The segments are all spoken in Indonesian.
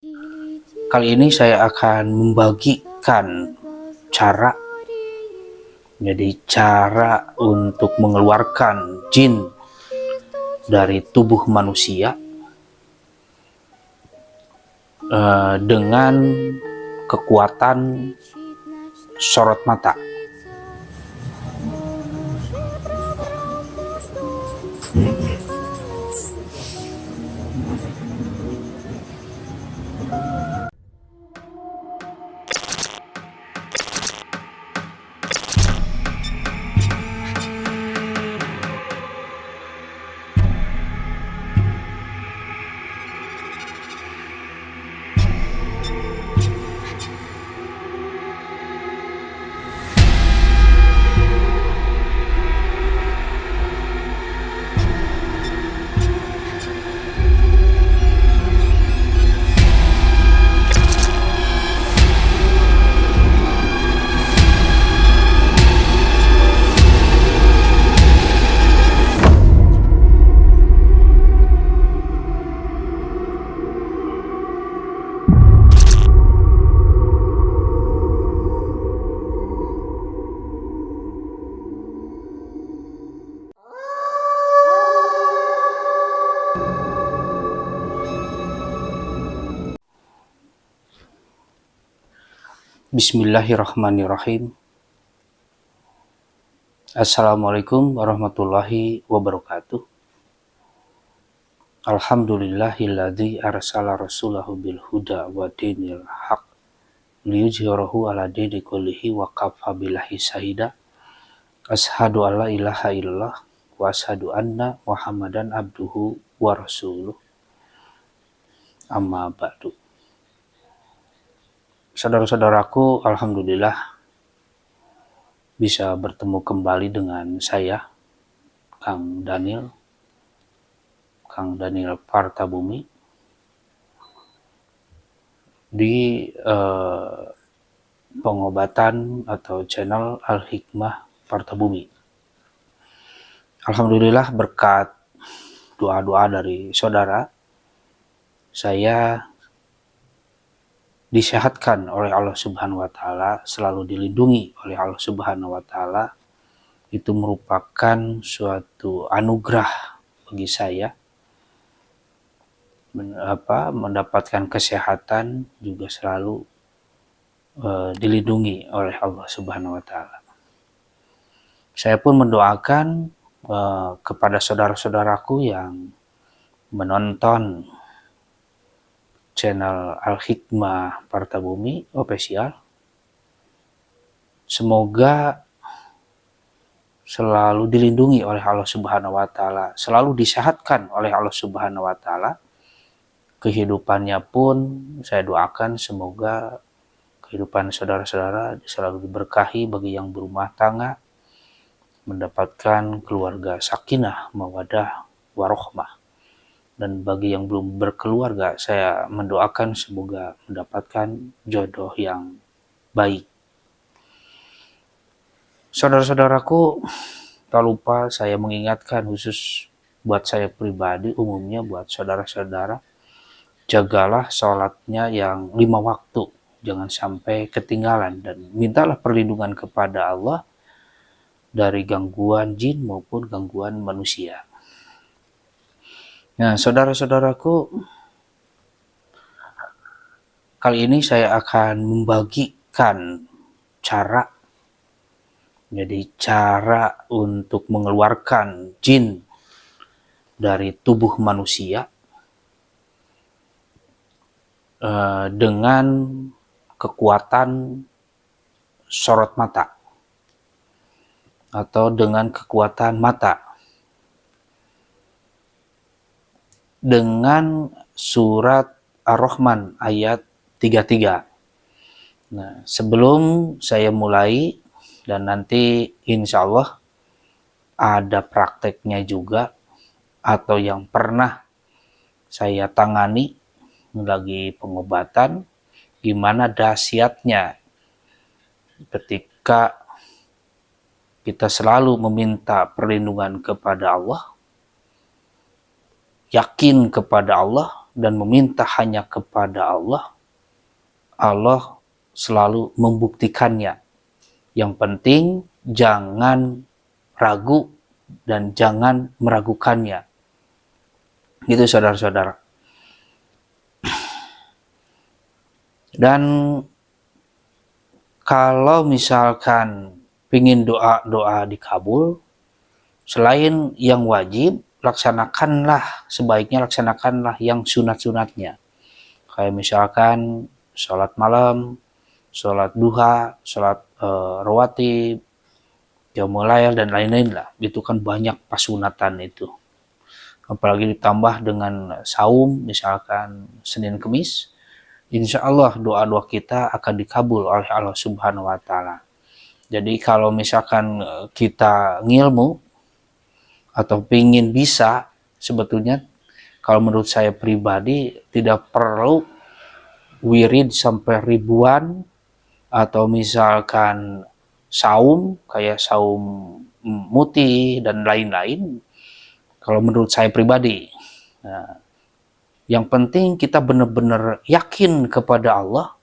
Kali ini saya akan membagikan cara untuk mengeluarkan jin dari tubuh manusia dengan kekuatan sorot mata. Bismillahirrahmanirrahim. Assalamualaikum warahmatullahi wabarakatuh. Alhamdulillahilladzi arsala rasulahu bil huda wa dinil haq liyuzhirahu ala dini kullihi wa kafa billahi syahida. Asyhadu an la ilaha illallah wa asyhadu anna Muhammadan abduhu wa rasuluh. Amma ba'du. Saudara-saudaraku, alhamdulillah bisa bertemu kembali dengan saya, Kang Daniel Partabumi, di pengobatan atau channel Al-Hikmah Partabumi. Alhamdulillah berkat doa-doa dari saudara, saya disehatkan oleh Allah Subhanahu wa Ta'ala, selalu dilindungi oleh Allah Subhanahu wa Ta'ala. Itu merupakan suatu anugerah bagi saya. Mendapatkan kesehatan juga selalu dilindungi oleh Allah Subhanahu wa Ta'ala. Saya pun mendoakan kepada saudara-saudaraku yang menonton channel Al-Hikmah Partabumi Official, semoga selalu dilindungi oleh Allah Subhanahu wa Ta'ala, selalu disehatkan oleh Allah Subhanahu wa Ta'ala. Kehidupannya pun saya doakan semoga kehidupan saudara-saudara selalu diberkahi, bagi yang berumah tangga mendapatkan keluarga sakinah, mawaddah, warohmah. Dan bagi yang belum berkeluarga, saya mendoakan semoga mendapatkan jodoh yang baik. Saudara-saudaraku, tak lupa saya mengingatkan khusus buat saya pribadi, umumnya buat saudara-saudara, jagalah sholatnya yang 5 waktu, jangan sampai ketinggalan, dan mintalah perlindungan kepada Allah dari gangguan jin maupun gangguan manusia. Nah, saudara-saudaraku, kali ini saya akan membagikan cara untuk mengeluarkan jin dari tubuh manusia dengan kekuatan sorot mata atau dengan kekuatan mata, dengan surat Ar-Rahman ayat 33. Nah, sebelum saya mulai, dan nanti insya Allah ada prakteknya juga, atau yang pernah saya tangani lagi pengobatan, gimana dahsyatnya ketika kita selalu meminta perlindungan kepada Allah, yakin kepada Allah, dan meminta hanya kepada Allah, Allah selalu membuktikannya. Yang penting jangan ragu dan jangan meragukannya. Gitu saudara-saudara. Dan kalau misalkan pingin doa-doa dikabul, selain yang wajib, sebaiknya laksanakanlah yang sunat-sunatnya. Kayak misalkan sholat malam, sholat duha, sholat rawatib, qiyamul lail, dan lain-lain lah. Itu kan banyak pasunatan itu. Apalagi ditambah dengan saum, misalkan Senin Kemis, insya Allah doa-doa kita akan dikabul oleh Allah Subhanahu wa Ta'ala. Jadi kalau misalkan kita ngilmu atau pingin bisa, sebetulnya kalau menurut saya pribadi tidak perlu wirid sampai ribuan, atau misalkan saum kayak saum muti dan lain-lain. Kalau menurut saya pribadi, nah, yang penting kita benar-benar yakin kepada Allah,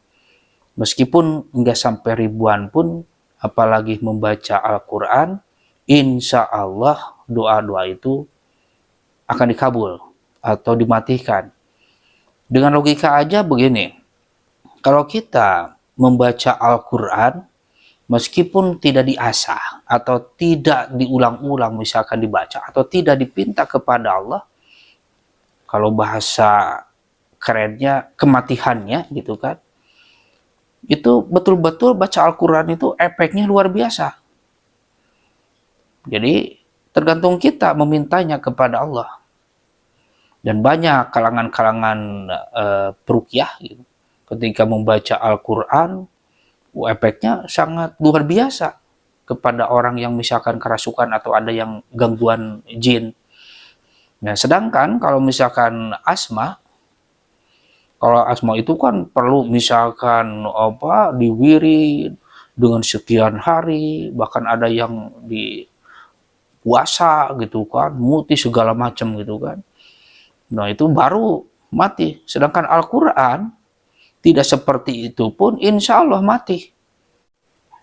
meskipun nggak sampai ribuan pun, apalagi membaca Al-Quran, insya Allah doa-doa itu akan dikabul atau dimatikan. Dengan logika aja begini, kalau kita membaca Al-Quran, meskipun tidak diasah atau tidak diulang-ulang, misalkan dibaca atau tidak dipinta kepada Allah, kalau bahasa kerennya kematihannya gitu kan, itu betul-betul baca Al-Quran itu efeknya luar biasa. Jadi tergantung kita memintanya kepada Allah. Dan banyak kalangan-kalangan peruqyah gitu, ketika membaca Al-Quran, efeknya sangat luar biasa kepada orang yang misalkan kerasukan atau ada yang gangguan jin. Nah, sedangkan kalau misalkan asma, kalau asma itu kan perlu misalkan diwirid dengan sekian hari, bahkan ada yang di puasa gitu kan, muti segala macam gitu kan. Nah, itu baru mati. Sedangkan Al-Quran tidak seperti itu pun insya Allah mati.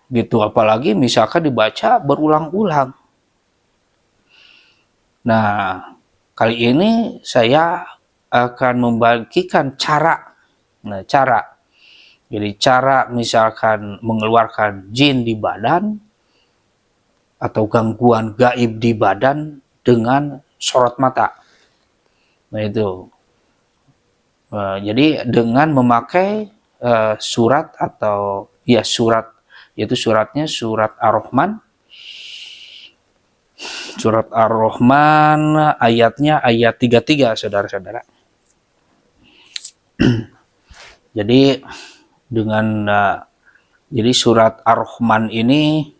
Gitu, apalagi misalkan dibaca berulang-ulang. Nah, kali ini saya akan membagikan cara. Nah, cara. Jadi cara misalkan mengeluarkan jin di badan atau gangguan gaib di badan dengan sorot mata. Nah, itu. Jadi dengan memakai surat atau ya surat, yaitu suratnya surat Ar-Rahman. Surat Ar-Rahman ayatnya ayat 33, saudara-saudara. Jadi dengan jadi surat Ar-Rahman ini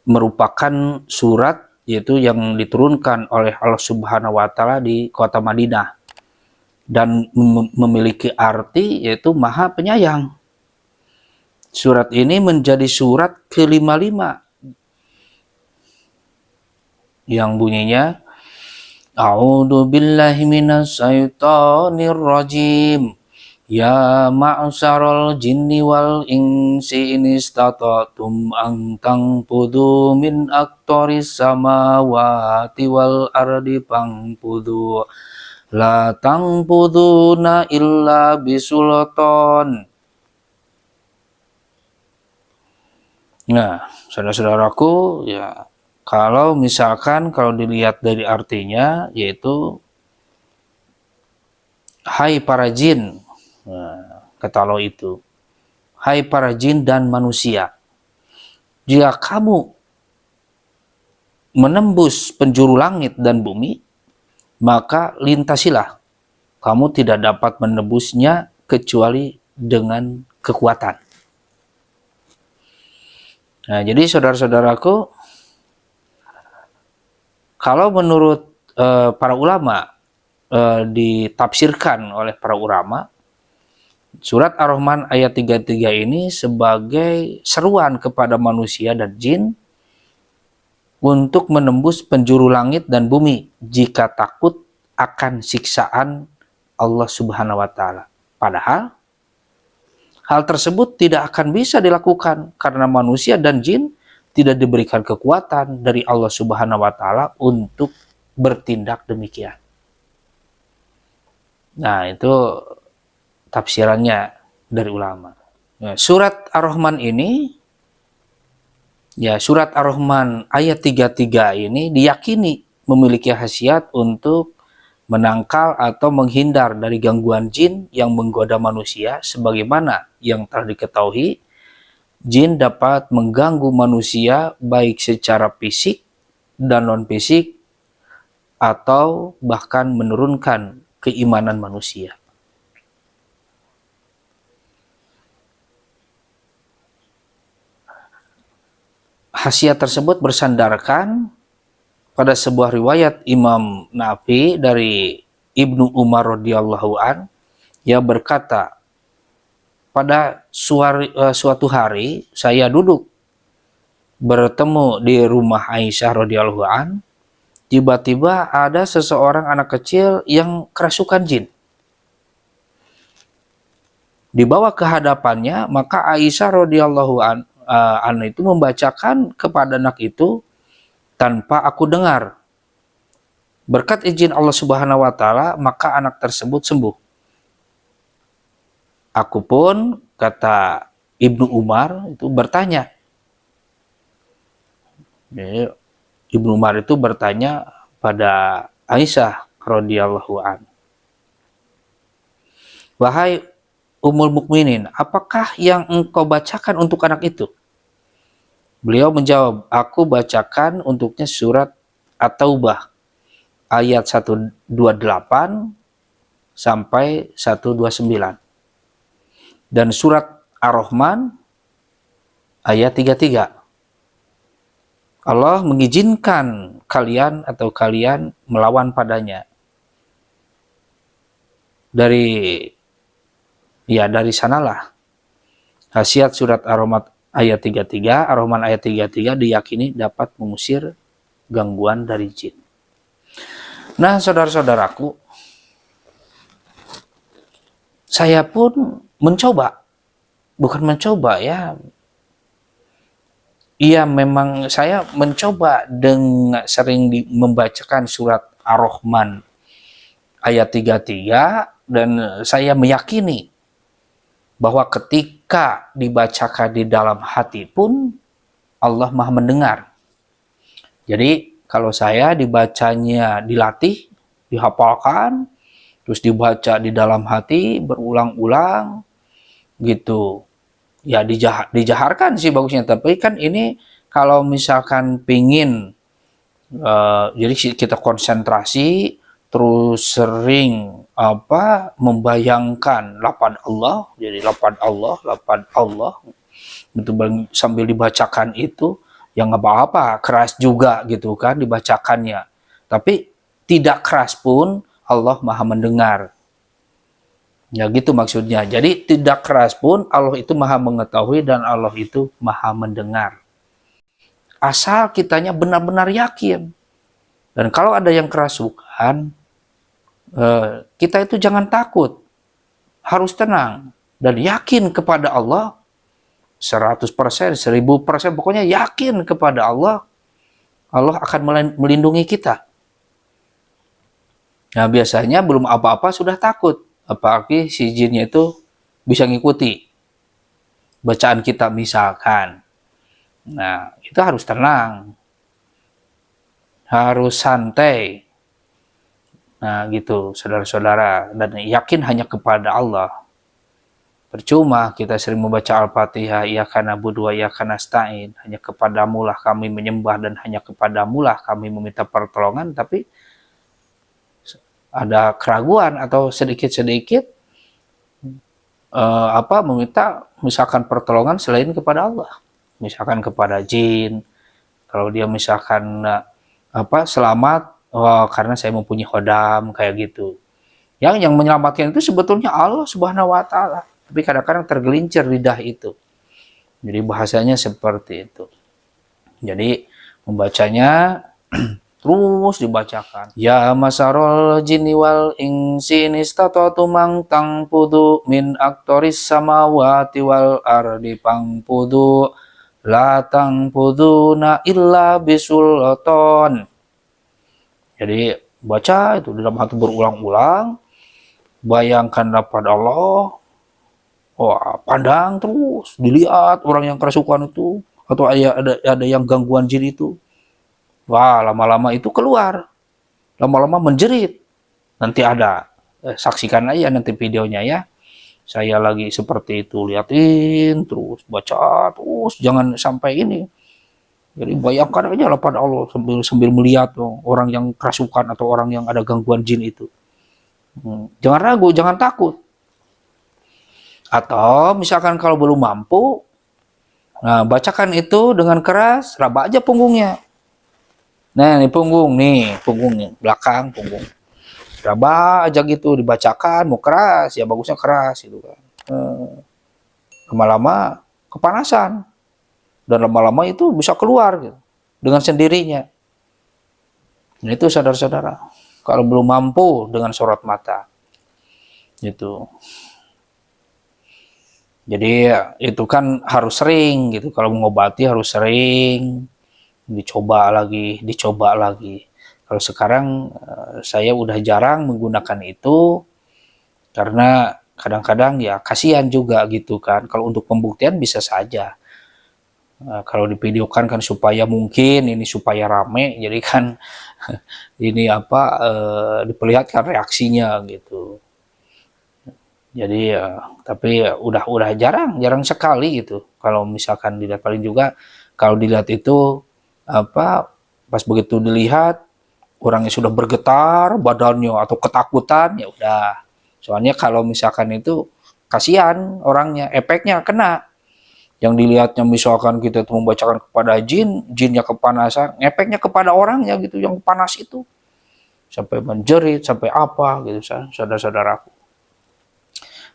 merupakan surat yaitu yang diturunkan oleh Allah Subhanahu wa Ta'ala di kota Madinah dan memiliki arti yaitu Maha Penyayang. Surat ini menjadi surat ke-55 yang bunyinya A'udzu billahi minas syaitonir rajim. Ya ma'syaral jinni wal insi in istata'tum an tanfudu min aqtaris samawati wal ardi fangfudu la tanfuduna illa bisultan. Nah, saudara-saudaraku, ya kalau misalkan kalau dilihat dari artinya yaitu hai para jin. Nah, kata Allah itu, hai para jin dan manusia, jika kamu menembus penjuru langit dan bumi, maka lintasilah. Kamu tidak dapat menembusnya kecuali dengan kekuatan. Nah, jadi saudara-saudaraku, kalau menurut para ulama, ditafsirkan oleh para ulama, surat Ar-Rahman ayat 33 ini sebagai seruan kepada manusia dan jin untuk menembus penjuru langit dan bumi jika takut akan siksaan Allah Subhanahu wa Ta'ala. Padahal hal tersebut tidak akan bisa dilakukan karena manusia dan jin tidak diberikan kekuatan dari Allah Subhanahu wa Ta'ala untuk bertindak demikian. Nah, itu tafsirannya dari ulama. Ya, surat Ar-Rahman ini, ya surat Ar-Rahman ayat 33 ini diyakini memiliki khasiat untuk menangkal atau menghindar dari gangguan jin yang menggoda manusia, sebagaimana yang telah diketahui jin dapat mengganggu manusia baik secara fisik dan non-fisik atau bahkan menurunkan keimanan manusia. Khasiat tersebut bersandarkan pada sebuah riwayat Imam Nafi dari Ibnu Umar radhiyallahu an, ia berkata, pada suatu hari saya duduk bertemu di rumah Aisyah radhiyallahu an, tiba-tiba ada seseorang anak kecil yang kerasukan jin. Dibawa ke hadapannya, maka Aisyah radhiyallahu an itu membacakan kepada anak itu tanpa aku dengar. Berkat izin Allah Subhanahu wa Ta'ala, maka anak tersebut sembuh. Aku pun, kata Ibnu Umar, itu bertanya. Ibnu Umar itu bertanya pada Aisyah radhiyallahu an, wahai Ummul Mukminin, apakah yang engkau bacakan untuk anak itu? Beliau menjawab, aku bacakan untuknya surat At-Taubah ayat 128 sampai 129 dan surat Ar-Rahman ayat 33. Allah mengizinkan kalian atau kalian melawan padanya. Dari sanalah khasiat surat Ar-Rahman ayat 33, Ar-Rahman ayat 33 diyakini dapat mengusir gangguan dari jin. Nah, saudara-saudaraku, saya pun mencoba, bukan mencoba ya, iya memang saya mencoba dengan sering membacakan surat Ar-Rahman ayat 33, dan saya meyakini bahwa ketika dibacakan di dalam hati pun Allah Maha mendengar. Jadi kalau saya dibacanya dilatih, dihafalkan, terus dibaca di dalam hati berulang-ulang gitu, ya dijaharkan sih bagusnya. Tapi kan ini kalau misalkan pingin jadi kita konsentrasi terus sering membayangkan lapan Allah, jadi lapan Allah itu sambil dibacakan itu ya nggak apa-apa, keras juga gitu kan dibacakannya, tapi tidak keras pun Allah Maha mendengar. Ya gitu maksudnya. Jadi tidak keras pun Allah itu Maha mengetahui dan Allah itu Maha mendengar. Asal kitanya benar-benar yakin. Dan kalau ada yang kerasukan, kita itu jangan takut. Harus tenang dan yakin kepada Allah 100%, 1000%, pokoknya yakin kepada Allah. Allah akan melindungi kita. Nah, biasanya belum apa-apa sudah takut. Apalagi si jinnya itu bisa ngikuti bacaan kita misalkan. Nah, itu harus tenang. Harus santai. Nah, gitu, saudara-saudara. Dan yakin hanya kepada Allah. Percuma kita sering membaca Al-Fatihah, Iyyaka na'budu wa iyyaka nasta'in. Hanya kepadamulah kami menyembah dan hanya kepadamulah kami meminta pertolongan. Tapi ada keraguan atau sedikit-sedikit meminta misalkan pertolongan selain kepada Allah, misalkan kepada jin. Kalau dia misalkan selamat karena saya mempunyai khodam kayak gitu, yang menyelamatkan itu sebetulnya Allah Subhanahu wa Ta'ala, tapi kadang-kadang tergelincir lidah itu. Jadi bahasanya seperti itu. Jadi membacanya terus dibacakan. Ya masarol jinni wal insi nistata'tu mang tangpudu min aktoris samawati wal ardi pangpudu la tangpuduna illa bisulton. Jadi baca itu dalam hati berulang-ulang, bayangkan dapat Allah, wah pandang terus, dilihat orang yang kerasukan itu, atau ada yang gangguan jin itu, wah lama-lama itu keluar, lama-lama menjerit. Nanti ada, saksikan aja nanti videonya ya. Saya lagi seperti itu, liatin terus, baca terus, jangan sampai ini. Jadi bayangkan aja lah pada Allah sambil melihat orang yang kerasukan atau orang yang ada gangguan jin itu. Jangan ragu, jangan takut. Atau misalkan kalau belum mampu, nah bacakan itu dengan keras, raba aja punggungnya. Nah ini punggung nih, belakang punggung. Raba aja gitu, dibacakan, mau keras, ya bagusnya keras gitu kan. Lama-lama kepanasan. Dan lama-lama itu bisa keluar gitu, dengan sendirinya. Nah, itu saudara-saudara, kalau belum mampu dengan sorot mata gitu. Jadi itu kan harus sering gitu, kalau mengobati harus sering, dicoba lagi. Kalau sekarang saya udah jarang menggunakan itu karena kadang-kadang ya kasihan juga gitu kan. Kalau untuk pembuktian bisa saja. Kalau divideokan kan supaya mungkin ini supaya rame, jadi kan ini diperlihatkan reaksinya gitu. Jadi tapi udah jarang sekali gitu. Kalau misalkan dilihat, paling juga kalau dilihat itu pas begitu dilihat orangnya sudah bergetar badannya atau ketakutan, ya udah. Soalnya kalau misalkan itu kasihan orangnya, efeknya kena. Yang dilihatnya misalkan kita tuh membacakan kepada jinnya kepanasan, efeknya kepada orangnya gitu yang panas itu, sampai menjerit, sampai apa gitu saudara-saudaraku.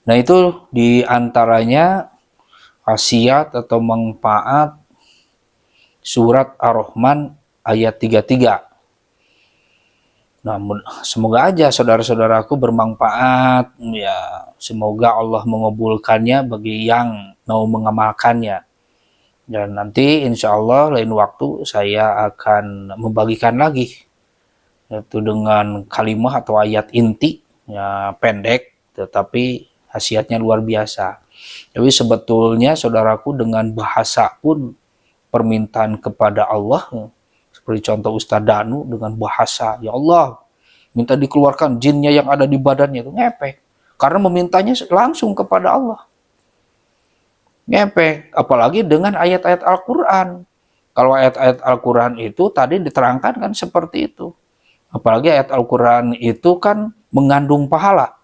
Nah itu diantaranya khasiat atau manfaat surat Ar-Rahman ayat 33. Nah, semoga aja saudara-saudaraku bermanfaat ya. Semoga Allah mengabulkannya bagi yang mau mengamalkannya. Dan nanti insya Allah lain waktu saya akan membagikan lagi, yaitu dengan kalimat atau ayat inti ya, pendek tetapi khasiatnya luar biasa. Jadi sebetulnya saudaraku dengan bahasa pun permintaan kepada Allah, seperti contoh Ustadz Danu dengan bahasa, ya Allah, minta dikeluarkan jinnya yang ada di badannya, itu ngepek. Karena memintanya langsung kepada Allah. Ngepek. Apalagi dengan ayat-ayat Al-Quran. Kalau ayat-ayat Al-Quran itu tadi diterangkan kan seperti itu. Apalagi ayat Al-Quran itu kan mengandung pahala.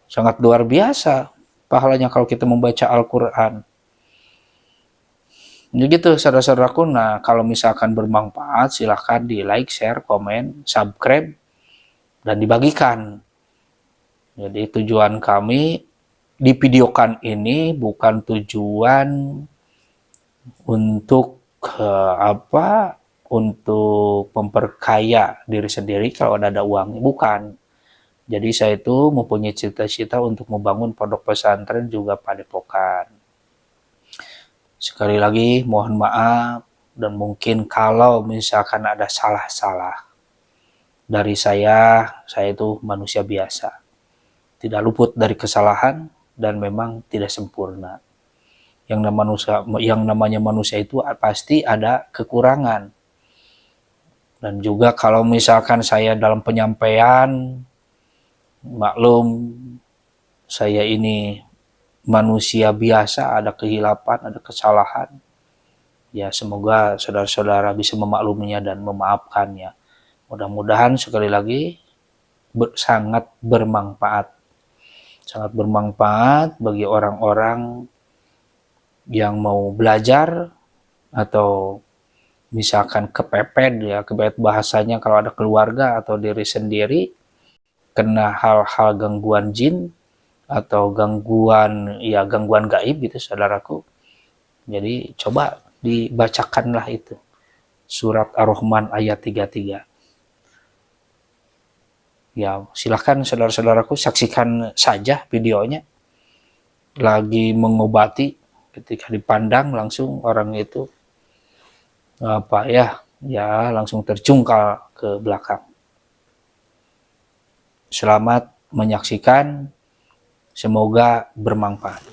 Sangat luar biasa pahalanya kalau kita membaca Al-Quran. Jadi gitu saudara-saudaraku. Nah kalau misalkan bermanfaat silahkan di like, share, komen, subscribe, dan dibagikan. Jadi tujuan kami divideokan ini bukan tujuan untuk untuk memperkaya diri sendiri kalau ada uangnya, bukan. Jadi saya itu mempunyai cita-cita untuk membangun pondok pesantren juga padepokan. Sekali lagi mohon maaf, dan mungkin kalau misalkan ada salah-salah dari saya itu manusia biasa, tidak luput dari kesalahan dan memang tidak sempurna. Yang namanya manusia itu pasti ada kekurangan. Dan juga kalau misalkan saya dalam penyampaian, maklum saya ini manusia biasa, ada kehilapan, ada kesalahan. Ya semoga saudara-saudara bisa memakluminya dan memaafkannya. Mudah-mudahan sekali lagi sangat bermanfaat. Sangat bermanfaat bagi orang-orang yang mau belajar atau misalkan kepepet bahasanya kalau ada keluarga atau diri sendiri kena hal-hal gangguan jin atau gangguan gaib gitu saudaraku. Jadi coba dibacakanlah itu. surat Ar-Rahman ayat 33. Ya, silahkan saudara-saudaraku saksikan saja videonya. Lagi mengobati, ketika dipandang langsung orang itu langsung tercungkal ke belakang. Selamat menyaksikan, semoga bermanfaat.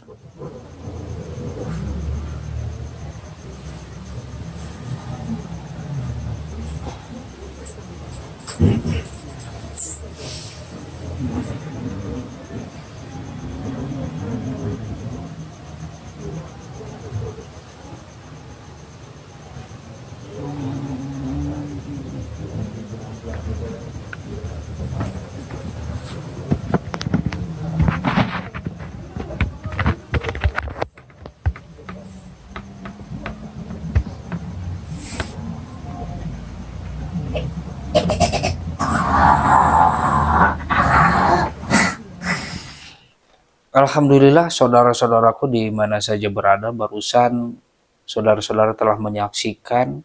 Alhamdulillah, saudara-saudaraku di mana saja berada, barusan saudara-saudara telah menyaksikan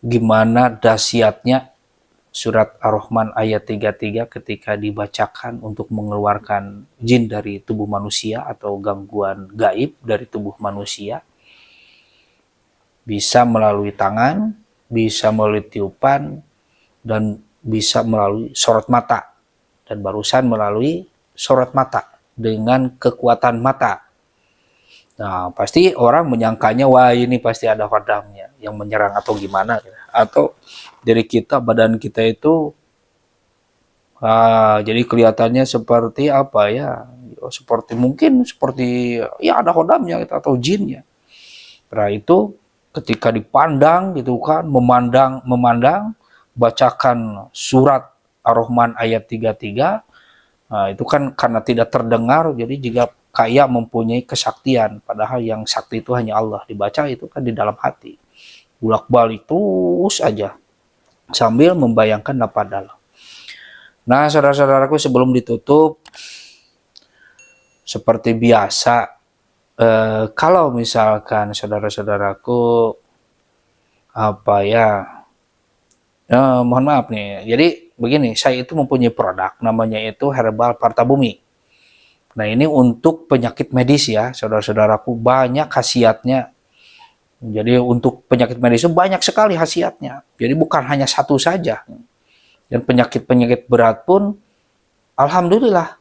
gimana dahsyatnya surat Ar-Rahman ayat 33 ketika dibacakan untuk mengeluarkan jin dari tubuh manusia atau gangguan gaib dari tubuh manusia. Bisa melalui tangan, bisa melalui tiupan, dan bisa melalui sorot mata. Dan barusan melalui sorot mata dengan kekuatan mata. Nah, pasti orang menyangkanya, wah ini pasti ada kodamnya yang menyerang atau gimana. Atau dari kita, badan kita itu, jadi kelihatannya seperti apa ya, seperti ya ada kodamnya gitu, atau jinnya. Nah itu ketika dipandang gitu kan, memandang, bacakan surat Ar-Rahman ayat 33, nah, itu kan karena tidak terdengar, jadi juga kayak mempunyai kesaktian. Padahal yang sakti itu hanya Allah. Dibaca itu kan di dalam hati. Bolak-balik terus aja. Sambil membayangkan lafaz dalam. Nah, saudara-saudaraku, sebelum ditutup, seperti biasa, kalau misalkan saudara-saudaraku, mohon maaf nih, jadi begini, saya itu mempunyai produk, namanya itu Herbal Parta Bumi. Nah ini untuk penyakit medis ya, saudara-saudaraku, banyak khasiatnya. Jadi untuk penyakit medis itu banyak sekali khasiatnya. Jadi bukan hanya satu saja. Dan penyakit-penyakit berat pun, alhamdulillah,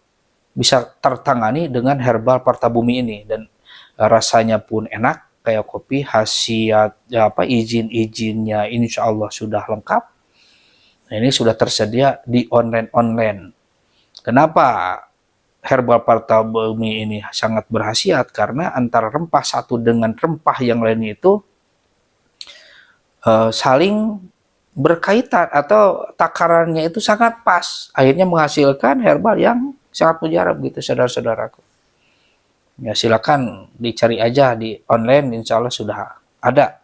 bisa tertangani dengan Herbal Parta Bumi ini. Dan rasanya pun enak, kayak kopi, khasiat, izin-izinnya insya Allah sudah lengkap. Nah, ini sudah tersedia di online. Kenapa Herbal Parta Bumi ini sangat berkhasiat? Karena antara rempah satu dengan rempah yang lain itu saling berkaitan atau takarannya itu sangat pas. Akhirnya menghasilkan herbal yang sangat mujarab gitu, saudara-saudaraku. Ya silakan dicari aja di online, insya Allah sudah ada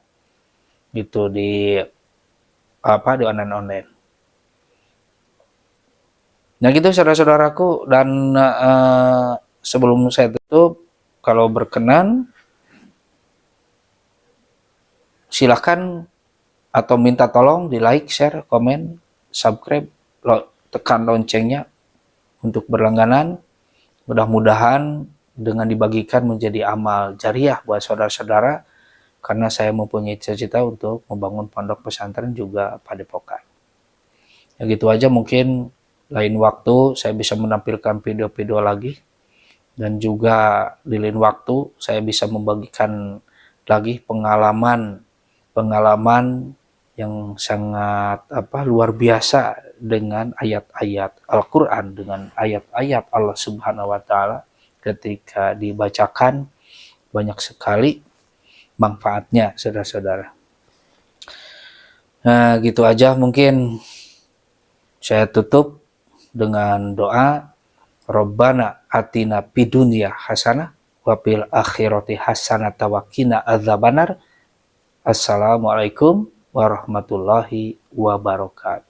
gitu di online. Nah gitu saudara-saudaraku, dan sebelum saya tutup, kalau berkenan silahkan atau minta tolong di like, share, komen, subscribe, tekan loncengnya untuk berlangganan. Mudah-mudahan dengan dibagikan menjadi amal jariah buat saudara-saudara, karena saya mempunyai cita-cita untuk membangun pondok pesantren juga padepokan. Ya gitu aja, mungkin lain waktu saya bisa menampilkan video-video lagi, dan juga di lain waktu saya bisa membagikan lagi pengalaman yang sangat luar biasa dengan ayat-ayat Al-Quran, dengan ayat-ayat Allah Subhanahu wa Ta'ala. Ketika dibacakan banyak sekali manfaatnya, saudara-saudara. Nah gitu aja, mungkin saya tutup dengan doa, Rabbana atina fid dunya hasanah wa fil akhirati hasanah wa qina adzabannar. Assalamualaikum warahmatullahi wabarakatuh.